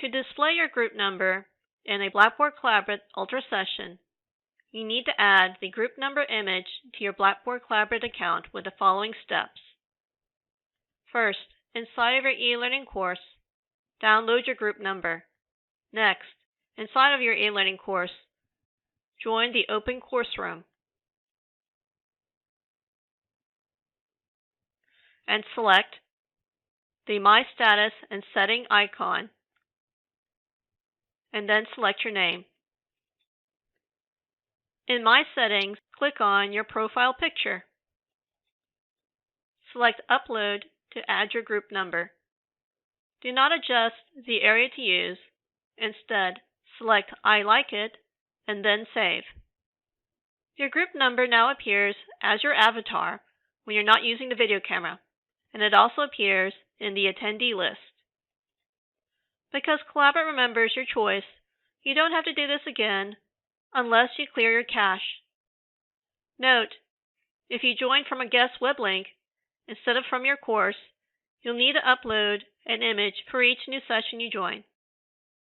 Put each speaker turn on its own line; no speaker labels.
To display your group number in a Blackboard Collaborate Ultra session, you need to add the group number image to your Blackboard Collaborate account with the following steps. First, inside of your e-learning course, download your group number. Next, inside of your e-learning course, join the Open Course Room and select the My Status and Setting icon, and then select your name. In My Settings, click on your profile picture. Select Upload to add your group number. Do not adjust the area to use. Instead, select I like it and then save. Your group number now appears as your avatar when you're not using the video camera, and it also appears in the attendee list. Because Collaborate remembers your choice, you don't have to do this again unless you clear your cache. Note, if you join from a guest web link instead of from your course, you'll need to upload an image for each new session you join.